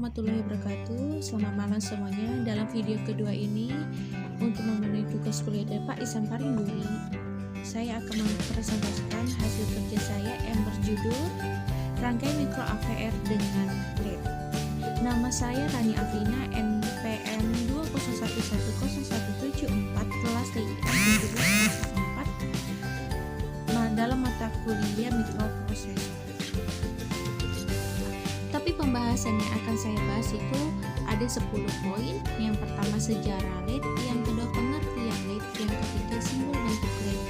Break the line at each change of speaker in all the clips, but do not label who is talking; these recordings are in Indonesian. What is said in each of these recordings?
warahmatullahi wabarakatuh. Selamat malam semuanya. Dalam video kedua ini, untuk memenuhi tugas kuliah dari Pak Ihsan Parinduri, saya akan mempresentasikan hasil kerja saya yang berjudul Rangkaian Mikro AVR dengan LED. Nama saya Rani Afrina, NPM 201101774, kelas TIA 17 dalam mata kuliah mikroprosesor. Tapi pembahasan yang akan saya bahas itu ada 10 poin. Yang pertama sejarah LED, yang kedua pengertian LED, yang ketiga simbol bentuk LED,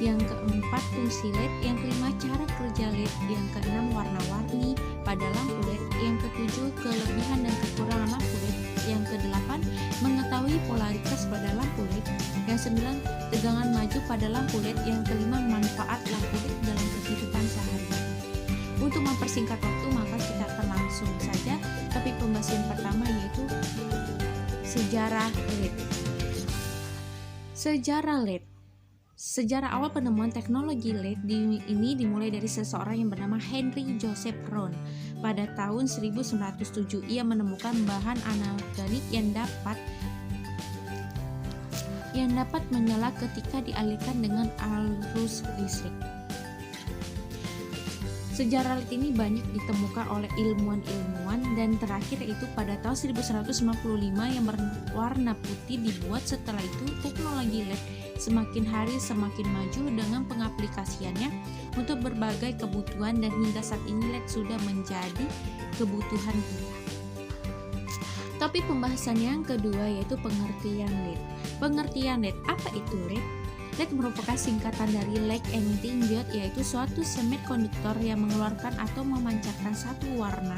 yang keempat fungsi LED, yang kelima cara kerja LED, yang keenam warna-warni pada lampu LED, yang ketujuh kelebihan dan kekurangan lampu LED, yang kedelapan mengetahui polaritas pada lampu LED, yang sembilan tegangan maju pada lampu LED, yang kelima manfaat lampu LED dalam kehidupan sehari-hari. Untuk mempersingkat waktu, maka kita akan langsung saja topik pembahasan pertama, yaitu sejarah LED. Sejarah LED. Sejarah awal penemuan teknologi LED ini dimulai dari seseorang yang bernama Henry Joseph Roon. Pada tahun 1907, ia menemukan bahan anorganik yang dapat menyala ketika dialirkan dengan arus listrik. Sejarah LED ini banyak ditemukan oleh ilmuwan-ilmuwan, dan terakhir yaitu pada tahun 1155 yang berwarna putih dibuat. Setelah itu teknologi LED semakin hari semakin maju dengan pengaplikasiannya untuk berbagai kebutuhan, dan hingga saat ini LED sudah menjadi kebutuhan kita. Topik pembahasan yang kedua yaitu pengertian LED. Pengertian LED, apa itu LED? LED merupakan singkatan dari Light Emitting Diode, yaitu suatu semikonduktor yang mengeluarkan atau memancarkan satu warna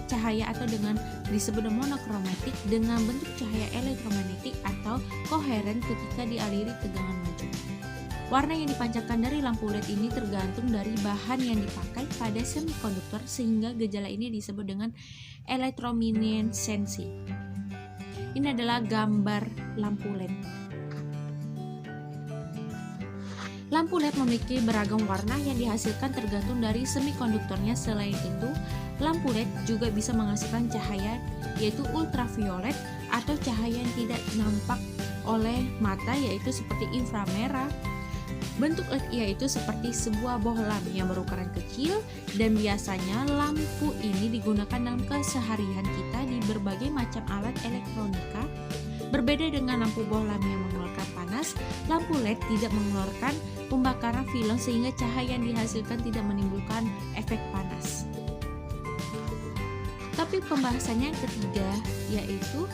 cahaya atau dengan disebut monokromatik dengan bentuk cahaya elektromagnetik atau koheren ketika dialiri tegangan maju. Warna yang dipancarkan dari lampu LED ini tergantung dari bahan yang dipakai pada semikonduktor, sehingga gejala ini disebut dengan elektrominesensi. Ini adalah gambar lampu LED. Lampu LED memiliki beragam warna yang dihasilkan tergantung dari semikonduktornya. Selain itu, lampu LED juga bisa menghasilkan cahaya, yaitu ultraviolet atau cahaya yang tidak nampak oleh mata, yaitu seperti inframerah. Bentuk LED yaitu seperti sebuah bohlam yang berukuran kecil, dan biasanya lampu ini digunakan dalam keseharian kita di berbagai macam alat elektronika. Berbeda dengan lampu bohlam yang mengeluarkan panas, lampu LED tidak mengeluarkan pembakaran film sehingga cahaya yang dihasilkan tidak menimbulkan efek panas. Tapi pembahasannya yang ketiga yaitu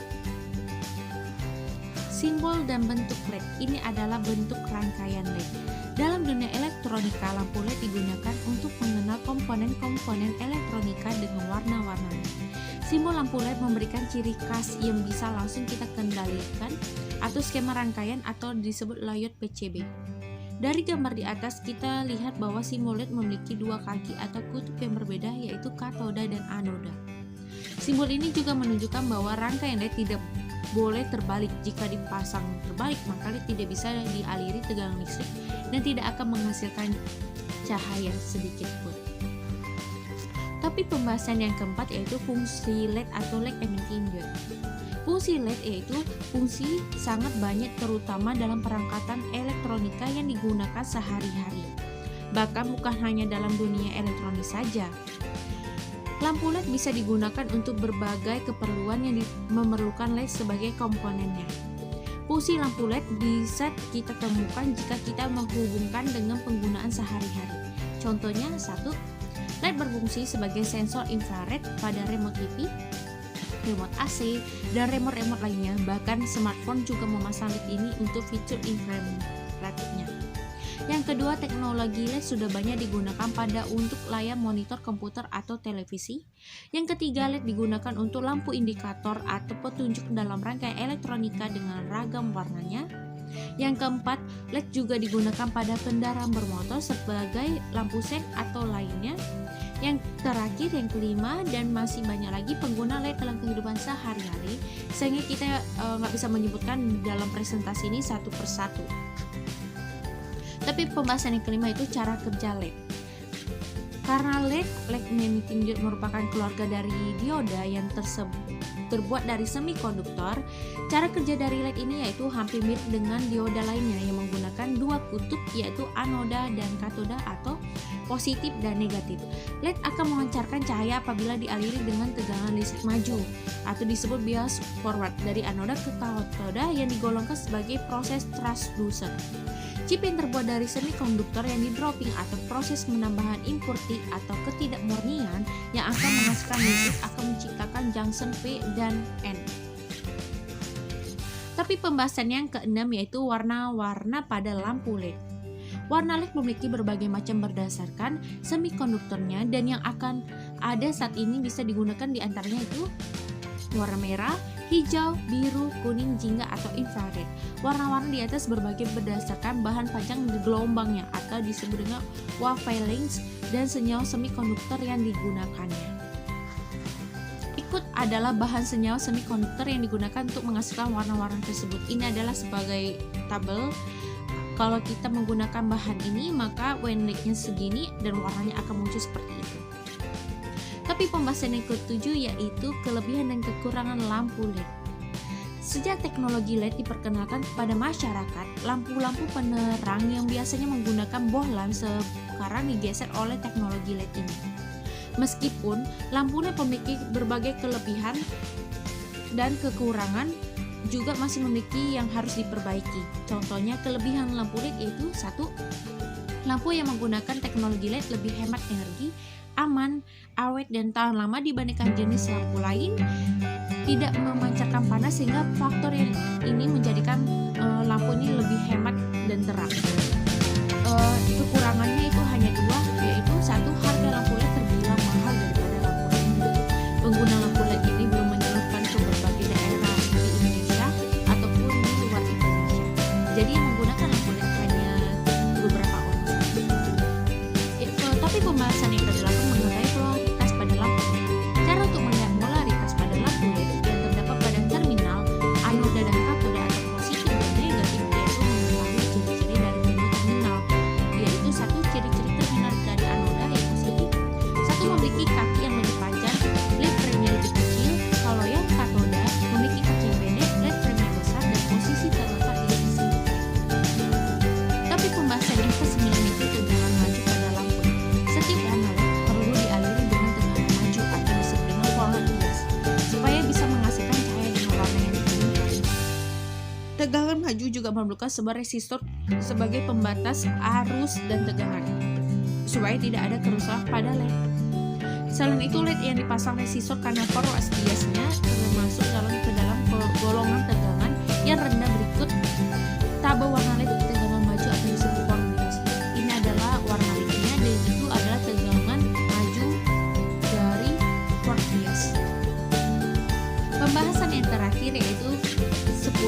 simbol dan bentuk LED. Ini adalah bentuk rangkaian LED. Dalam dunia elektronika, lampu LED digunakan untuk mengenal komponen-komponen elektronika dengan warna-warnanya. Simbol lampu LED memberikan ciri khas yang bisa langsung kita kendalikan atau skema rangkaian atau disebut layout PCB. Dari gambar di atas kita lihat bahwa simbol LED memiliki dua kaki atau kutub yang berbeda, yaitu katoda dan anoda. Simbol ini juga menunjukkan bahwa rangkaian LED tidak boleh terbalik. Jika dipasang terbalik, maka LED tidak bisa dialiri tegangan listrik dan tidak akan menghasilkan cahaya sedikit pun. Tapi pembahasan yang keempat yaitu fungsi LED atau Light Emitting Diode. Fungsi LED yaitu fungsi sangat banyak, terutama dalam perangkatan elektronika yang digunakan sehari-hari. Bahkan bukan hanya dalam dunia elektronik saja. Lampu LED bisa digunakan untuk berbagai keperluan yang memerlukan LED sebagai komponennya. Fungsi lampu LED bisa kita temukan jika kita menghubungkan dengan penggunaan sehari-hari. Contohnya, 1. LED berfungsi sebagai sensor infrared pada remote TV, remote AC, dan remote-remote lainnya. Bahkan smartphone juga memasang LED ini untuk fitur infrarednya. Yang kedua, teknologi LED sudah banyak digunakan untuk layar monitor komputer atau televisi. Yang ketiga, LED digunakan untuk lampu indikator atau petunjuk dalam rangkaian elektronika dengan ragam warnanya. Yang keempat, LED juga digunakan pada kendaraan bermotor sebagai lampu sen atau lainnya. Yang terakhir, yang kelima, dan masih banyak lagi pengguna LED dalam kehidupan sehari-hari, sehingga kita nggak bisa menyebutkan dalam presentasi ini satu persatu. Tapi pembahasan yang kelima itu cara kerja LED. Karena LED emitting diode merupakan keluarga dari dioda yang terbuat dari semikonduktor, cara kerja dari LED ini yaitu hampir mirip dengan dioda lainnya yang menggunakan dua kutub, yaitu anoda dan katoda atau positif dan negatif. LED akan memancarkan cahaya apabila dialiri dengan tegangan listrik maju atau disebut bias forward dari anoda ke katoda yang digolongkan sebagai proses transducer. Chip yang terbuat dari semikonduktor yang di-dropping atau proses penambahan impurity atau ketidakmurnian yang akan menghasilkan listrik akan menciptakan junction P dan N. Tapi pembahasan yang keenam yaitu warna-warna pada lampu LED. Warna LED memiliki berbagai macam berdasarkan semikonduktornya, dan yang akan ada saat ini bisa digunakan di antaranya itu warna merah, hijau, biru, kuning, jingga atau infrared. Warna-warna di atas berbagi berdasarkan bahan panjang gelombangnya atau disebut dengan wavelength dan senyawa semikonduktor yang digunakannya. Ikut adalah bahan senyawa semikonduktor yang digunakan untuk menghasilkan warna-warna tersebut. Ini adalah sebagai tabel. Kalau kita menggunakan bahan ini, maka wavelength-nya segini dan warnanya akan muncul seperti itu. Tapi pembahasan yang ketujuh yaitu kelebihan dan kekurangan lampu LED. Sejak teknologi LED diperkenalkan kepada masyarakat, lampu-lampu penerang yang biasanya menggunakan bohlam sekarang digeser oleh teknologi LED ini. Meskipun lampu LED memiliki berbagai kelebihan dan kekurangan, juga masih memiliki yang harus diperbaiki. Contohnya kelebihan lampu LED yaitu 1. Lampu yang menggunakan teknologi LED lebih hemat energi, aman, awet, dan tahan lama dibandingkan jenis lampu lain, tidak memancarkan panas sehingga faktor yang ini menjadikan lampu ini lebih hemat dan terang. Kekurangannya itu hanya 2, yaitu 1. Harga lampu LED terbilang mahal daripada lampu lain. Pengguna lampu LED ini belum menyeluruhkan ke berbagai daerah di Indonesia ataupun di luar Indonesia. Jadi yang menggunakan lampu LED hanya beberapa orang. Tapi pembahasan yang ke-8 mengenai polaritas pada lampu LED. Cara untuk melihat polaritas pada lampu LED yang terdapat pada terminal anoda dan katoda atau positif dan negatif, yaitu mengetahui ciri-ciri dari kedua terminal, yaitu 1. Ciri-ciri terminal dari anoda yang positif. 1. Memiliki kaki yang lebih panjang, LED frame-nya lebih kecil. Kalau yang katoda memiliki kaki yang pendek, LED frame-nya besar dan posisi terletak di sisi. Tapi pembahasan yang ke-9 itu tegangan maju pada lampu LED. Setiap warna LED perlu dialiri dengan tegangan maju atau disebut dengan polar bias supaya bisa menghasilkan cahaya dengan warna yang diinginkan. Tegangan maju juga memerlukan sebuah resistor sebagai pembatas arus dan tegangan supaya tidak ada kerusakan pada LED. Selain itu, LED yang dipasang resistor karena polar biasnya termasuk ke dalam golongan tegangan yang rendah. Berikut tabel warna LED tegangan maju atau disebut polar bias. Ini adalah warna LED-nya dan itu adalah tegangan maju dari polar bias. Pembahasan yang terakhir yaitu 10.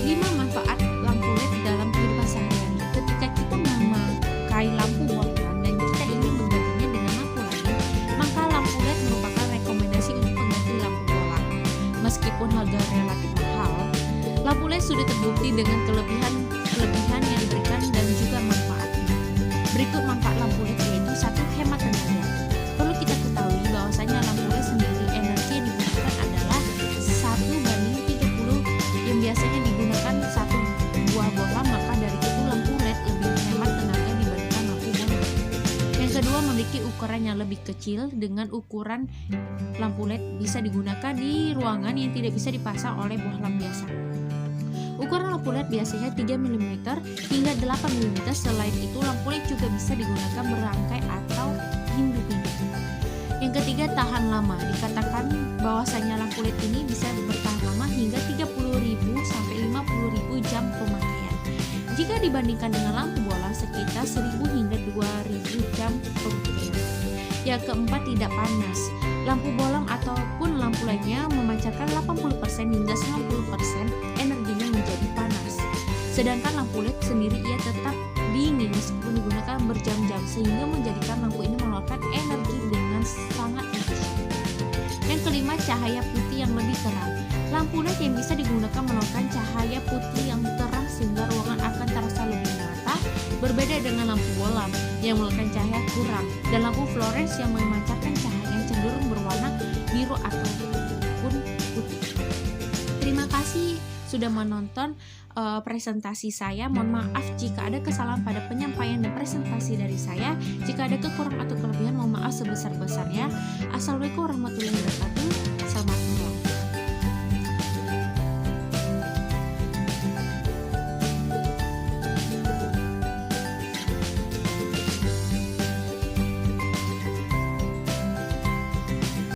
5 manfaat lampu LED dalam kehidupan sehari-hari. Ketika kita memakai lampu bohlam dan kita ingin menggantinya dengan lampu lain, maka lampu LED merupakan rekomendasi untuk pengganti lampu bohlam. Meskipun harga relatif mahal, lampu LED sudah terbukti dengan kelebihan yang diberikan dan juga manfaatnya. Berikut manfaat lampu LED yaitu 1. Hemat tenaga. Perlu kita ketahui bahwasanya lampu LED sendiri energi yang dibutuhkan adalah 1:30 yang biasanya digunakan 1 buah bohlam, maka dari itu lampu LED lebih hemat tenaga dibandingkan lampu bohlam. Yang kedua, memiliki ukuran yang lebih kecil. Dengan ukuran lampu LED bisa digunakan di ruangan yang tidak bisa dipasang oleh bohlam biasa. Ukuran lampu LED biasanya 3 mm hingga 8 mm. Selain itu, lampu LED juga bisa digunakan berangkai atau hindu-hindu. Yang ketiga, tahan lama. Dikatakan bahwasanya lampu LED ini bisa bertahan lama hingga 30.000 sampai 50.000 jam pemakaian. Jika dibandingkan dengan lampu bohlam sekitar 1.000 hingga 2.000 jam pemakaian. Yang keempat, tidak panas. Lampu bohlam ataupun lampu lainnya memancarkan 80% hingga 90% energinya menjadi panas. Sedangkan lampu LED sendiri ia tetap dingin meskipun digunakan berjam-jam, sehingga menjadikan lampu ini mengeluarkan energi dengan sangat efisien. Yang kelima, cahaya putih yang lebih terang. Lampu LED yang bisa digunakan mengeluarkan cahaya putih yang terang sehingga ruangan akan terasa lebih nyata Berbeda dengan lampu bola yang mengeluarkan cahaya kurang dan lampu fluores yang memancarkan cahaya yang cenderung berwarna biru ataupun putih. Terima kasih sudah menonton presentasi saya. Mohon maaf jika ada kesalahan pada penyampaian dan presentasi dari saya. Jika ada kekurangan atau kelebihan, mohon maaf sebesar-besarnya. Assalamualaikum warahmatullahi wabarakatuh.